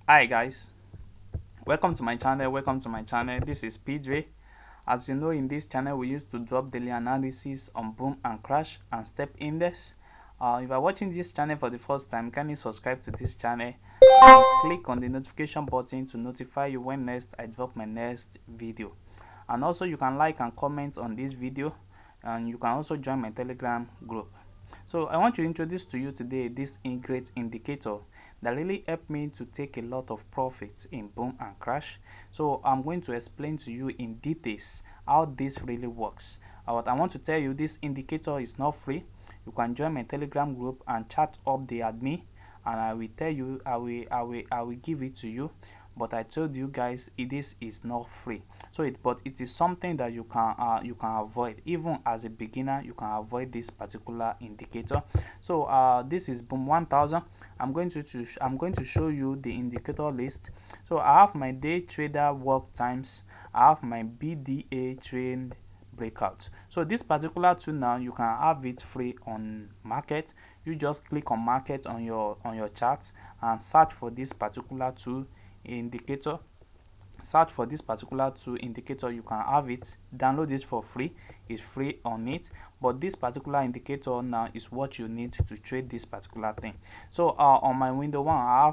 Hi guys, welcome to my channel. This is PJ. As you know, in this channel we used to drop daily analysis on boom and crash and step index. If you are watching this channel for the first time, kindly subscribe to this channel and click on the notification button to notify you when next I drop my next video. And also you can like and comment on this video, and you can also join my Telegram group. So I want to introduce to you today this great indicator that really helped me to take a lot of profits in boom and crash. So I'm going to explain to you in details how this really works. But I want to tell you this indicator is not free. You can join my Telegram group and chat up the admin, and I will tell you, I will give it to you. But I told you guys this is not free. But it is something that you can avoid. Even as a beginner, you can avoid this particular indicator. So this is boom 1000. I'm going to show you the indicator list. So I have my day trader work times. I have my BDA trend breakout. So this particular tool now, you can have it free on market. You just click on market on your chart and search for this particular tool indicator. Search for this particular tool indicator. You can have it, download it for free. It's free on it, but this particular indicator now is what you need to trade this particular thing. So on my window one, I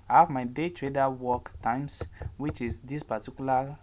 have my day trader work times, which is this particular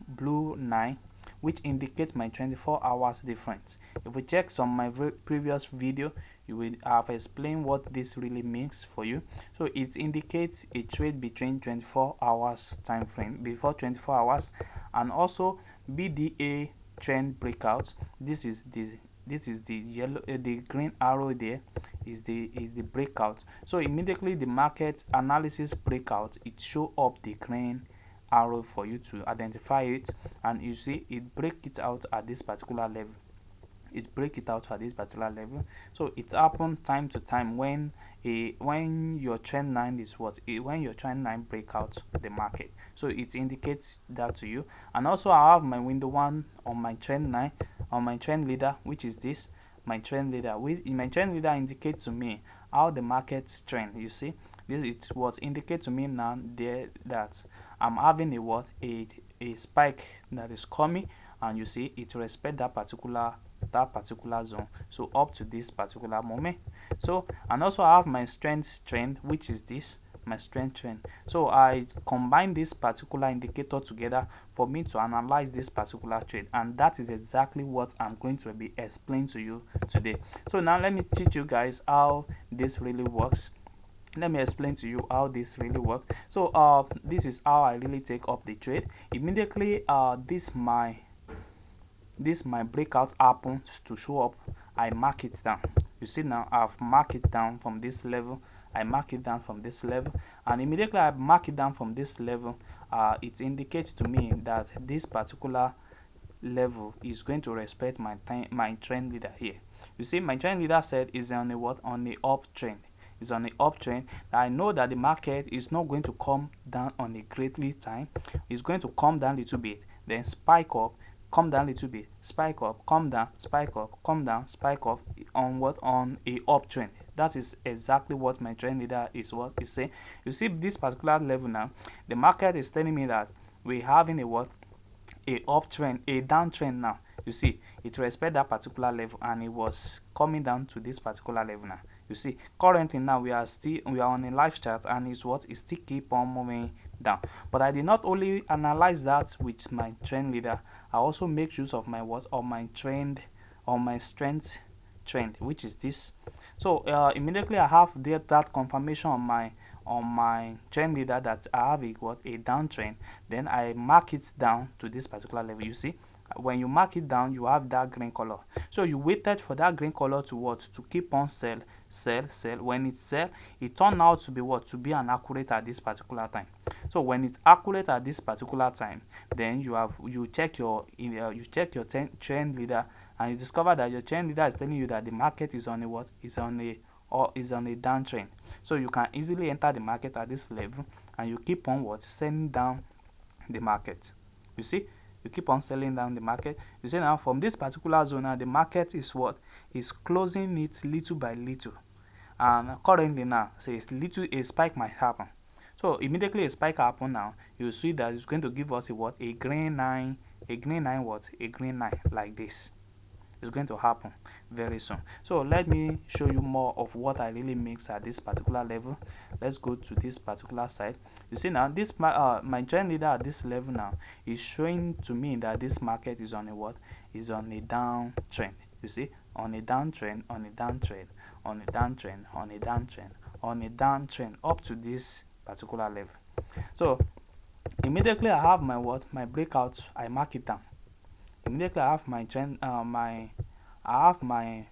blue 9, which indicates my 24 hours difference. If we check some of my previous video, you will have explained what this really means for you. So it indicates a trade between 24 hours time frame, before 24 hours, and also BDA trend breakout. This is the yellow, the green arrow there is the breakout. So immediately the market analysis breakout, it show up the green arrow for you to identify it, and you see it break it out at this particular level. So it happens time to time when your trend line is when your trend line break out the market. So it indicates that to you. And also I have my window one on my trend line, on my trend leader, which is this my trend leader. My trend leader indicates to me how the market's trend. You see, this it was indicate to me now there that I'm having a spike that is coming, and you see it respect that particular zone, so up to this particular moment. So, and also I have my strength trend, which is this my strength trend. So I combine this particular indicator together for me to analyze this particular trade, and that is exactly what I'm going to be explaining to you today. So now let me teach you guys how this really works. Let me explain to you how this really works. So this is how I really take up the trade. Immediately this my breakout happens to show up, I mark it down. You see now I've marked it down from this level. I mark it down from this level, and immediately I mark it down from this level, it indicates to me that this particular level is going to respect my trend leader here. You see, my trend leader said is on a what? On the uptrend. Is on the uptrend. I know that the market is not going to come down on a greatly time. It's going to come down a little bit, then spike up, come down a little bit, spike up, come down, spike up, come down, spike up, on what? On a uptrend. That is exactly what my trend leader is saying. You see this particular level now, the market is telling me that we're having a what? A uptrend, a downtrend now. You see, it respect that particular level, and it was coming down to this particular level now. You see, currently now we are on a live chart, and it's what is still keep on moving down. But I did not only analyze that with my trend leader, I also make use of my what? Or my trend, or my strength trend, which is this. So immediately I have that confirmation on my trend leader that I have a downtrend. Then I mark it down to this particular level. You see, when you mark it down, you have that green color. So you waited for that green color to what? To keep on sell. When it sell, it turned out to be what? To be an accurate at this particular time. So when it's accurate at this particular time, then you check your trend leader, and you discover that your trend leader is telling you that the market is on a what? Is on a downtrend. So you can easily enter the market at this level, and you keep on what? Selling down the market. You see, you keep on selling down the market. You see now from this particular zone now, the market is what? Is closing it little by little. and currently now, so it's little a spike might happen. So immediately a spike happen now, you see that it's going to give us a what, a green 9, a green 9 what, a green 9 like this. It's going to happen very soon. So let me show you more of what I really mix at this particular level. Let's go to this particular side. You see now, this my trend leader at this level now is showing to me that this market is on a what, is on a downtrend. You see, on a downtrend, on a downtrend, on a downtrend, on a downtrend, on a downtrend up to this particular level. So immediately I have my what, my breakout, I mark it down. Immediately I have my trend, I have my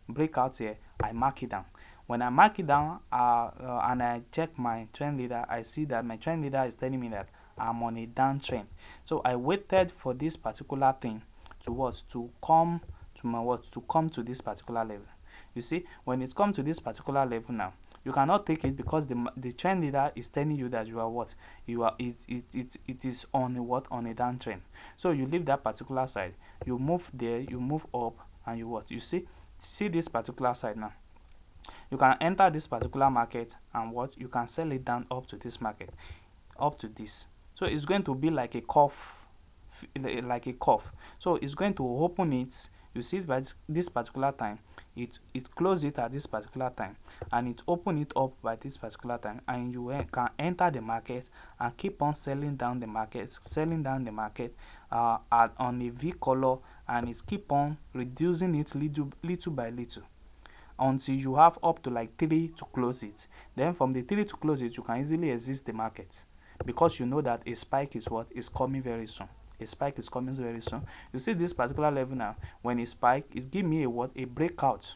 breakout here, I mark it down. When I mark it down and I check my trend leader, I see that my trend leader is telling me that I'm on a downtrend. So I waited for this particular thing to what, to come to my what, to come to this particular level. You see, when it comes to this particular level now, you cannot take it because the trend leader is telling you that you are what, you are, it is on a what, on a downtrend. So you leave that particular side, you move there, you move up, and you what, you see this particular side now. You can enter this particular market and what, you can sell it down up to this market, up to this. So it's going to be like a cuff, like a cuff. So it's going to open it. You see, by this particular time, it close it at this particular time, and it open it up by this particular time, and you can enter the market and keep on selling down the market, on a V color, and it keep on reducing it little by little until you have up to like 3 to close it. Then from the 3 to close it, you can easily exit the market because you know that a spike is what, is coming very soon. A spike is coming very soon. You see this particular level now, when it spike, it give me a what, a breakout,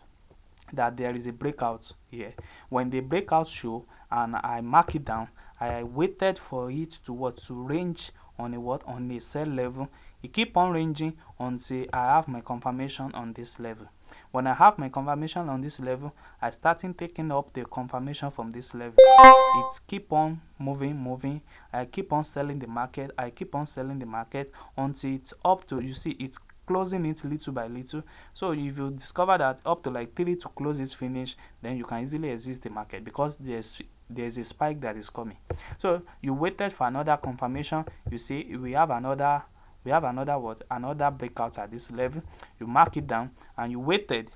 that there is a breakout here. When the breakout show and I mark it down, I waited for it to what, to range on a what, on a sell level. It keep on ranging until I have my confirmation on this level. When I have my confirmation on this level, I starting taking up the confirmation from this level. It keep on moving. I keep on selling the market. I keep on selling the market until it's up to, you see, it's closing it little by little. So if you discover that up to like 3 to close it finish, then you can easily exit the market because there's a spike that is coming. So you waited for another confirmation. You see, we have another what, another breakout at this level. You mark it down and you waited.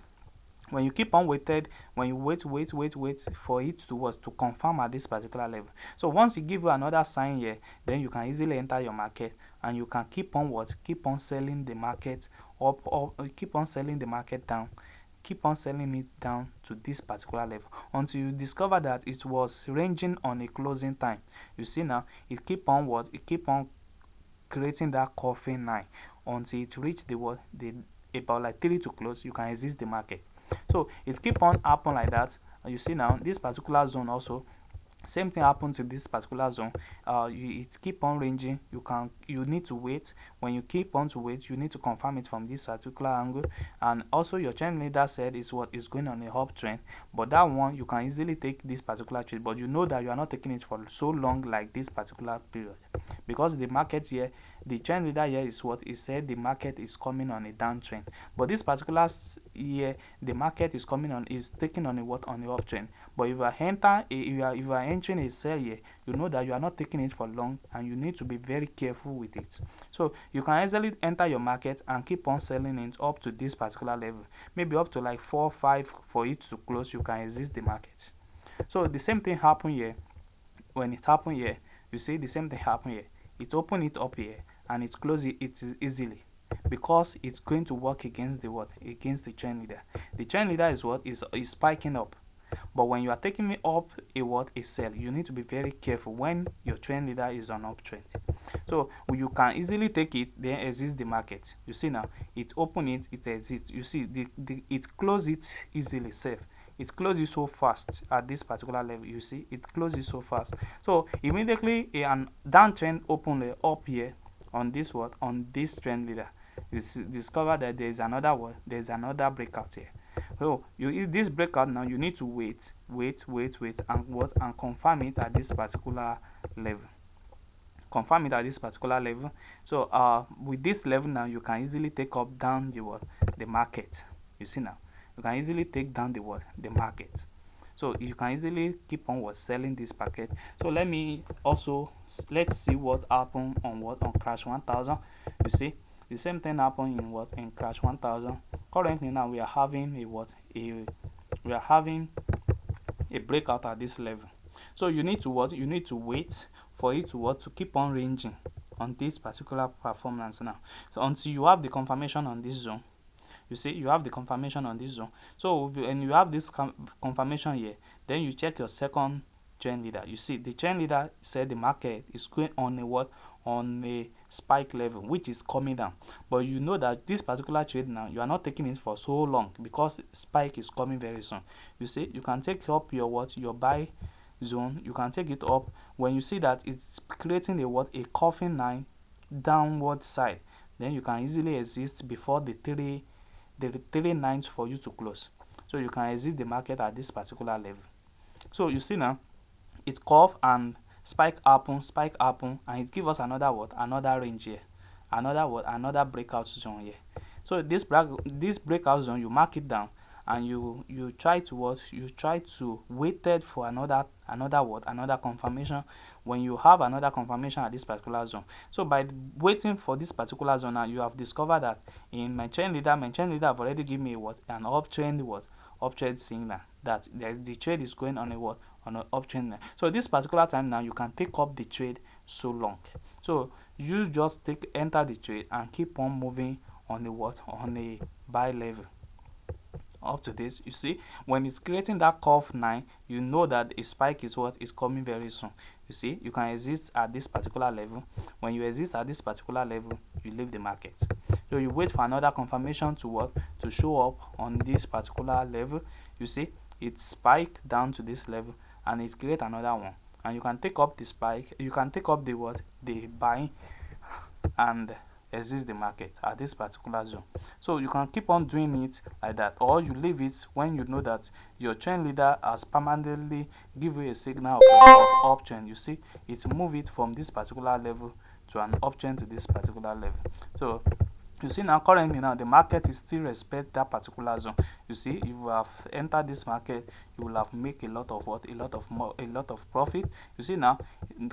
When you keep on waited, when you wait for it to what, to confirm at this particular level. So once it give you another sign here, then you can easily enter your market and you can keep on what, keep on selling the market up, keep on selling the market down, keep on selling it down to this particular level until you discover that it was ranging on a closing time. You see now, it keep on what, it keep on creating that coffin line until it reach the what, the about like 3 to close. You can exit the market. So it keep on happen like that. You see now this particular zone also, same thing happened to this particular zone. It keep on ranging. You need to wait. When you keep on to wait, you need to confirm it from this particular angle. And also your trend leader said is what is going on a uptrend, but that one you can easily take this particular trade, but you know that you are not taking it for so long like this particular period, because the market here, the trend leader here is what it said, the market is coming on a downtrend, but this particular year the market is coming on, is taking on a what, on the uptrend. But if you are entering a sell here, you know that you are not taking it for long and you need to be very careful with it. So you can easily enter your market and keep on selling it up to this particular level, maybe up to like 4 or 5 for it to close. You can exit the market. So the same thing happen here. When it happen here, you see the same thing happen here. It open it up here and it close it easily, because it's going to work against the what, against the trend leader. The trend leader is what, is spiking up. But when you are taking it up a what, a sell, you need to be very careful when your trend leader is on uptrend. So you can easily take it, then exit the market. You see now, it open it, it exists. You see it close it easily, safe. It closes so fast at this particular level. You see, it closes so fast. So immediately an downtrend open up here on this what, on this trend leader. You discover that there is another one, there is another breakout here. So this breakout now, you need to wait and what, and confirm it at this particular level. Confirm it at this particular level. So with this level now, you can easily take up down the what, the market. You see now, you can easily take down the what, the market. So you can easily keep on what selling this packet. So let's see what happened on crash 1000. You see the same thing happened in crash 1000. Currently now we are having a breakout at this level. So you need to wait for it to keep on ranging on this particular performance now. So until you have the confirmation on this zone, you see you have the confirmation on this zone. So when you have this confirmation here, then you check your second trend leader. You see the trend leader said the market is going on a spike level, which is coming down. But you know that this particular trade now, you are not taking it for so long because spike is coming very soon. You see, you can take up your buy zone. You can take it up when you see that it's creating a coffin line downward side. Then you can easily exit before the three nines for you to close. So you can exit the market at this particular level. So you see now, it curve and spike happen, and it give us another range here, another breakout zone here. So this breakout zone, you mark it down, and you try to waited for another confirmation. When you have another confirmation at this particular zone, so by waiting for this particular zone now, you have discovered that in my trend leader have already given me an uptrend signal that the trade is going on an uptrend. So this particular time now, you can take up the trade so long. So you just enter the trade and keep on moving on a buy level up to this. You see, when it's creating that curve 9, you know that a spike is coming very soon. You see, you can exist at this particular level. When you exist at this particular level, you leave the market. So you wait for another confirmation to show up on this particular level. You see, it spike down to this level and it create another one, and you can take up the spike, you can take up the buy and exist the market at this particular zone. So you can keep on doing it like that, or you leave it when you know that your trend leader has permanently give you a signal of uptrend. You see, it move it from this particular level to an uptrend to this particular level. So you see now, currently now, the market is still respect that particular zone. You see, if you have entered this market, you will have make a lot of profit. You see now,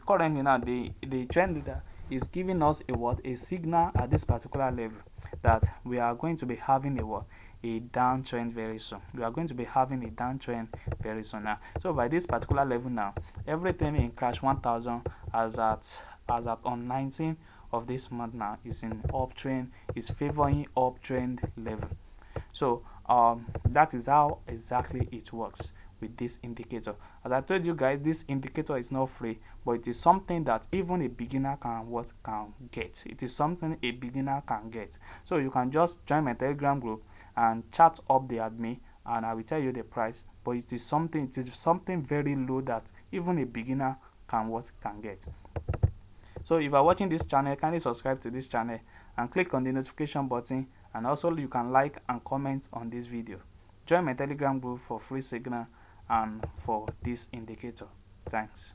currently now, the trend leader is giving us a signal at this particular level that we are going to be having a downtrend very soon. We are going to be having a downtrend very soon now. So by this particular level now, everything in crash 1000 as at on 19 of this month now is in uptrend, is favoring uptrend level. So that is how exactly it works with this indicator. As I told you guys, this indicator is not free, but it is something that even a beginner can get. It is something a beginner can get. So you can just join my Telegram group and chat up the admin, and I will tell you the price. But it is something very low that even a beginner can get. So if you are watching this channel, kindly subscribe to this channel and click on the notification button, and also you can like and comment on this video. Join my Telegram group for free signal and for this indicator. Thanks.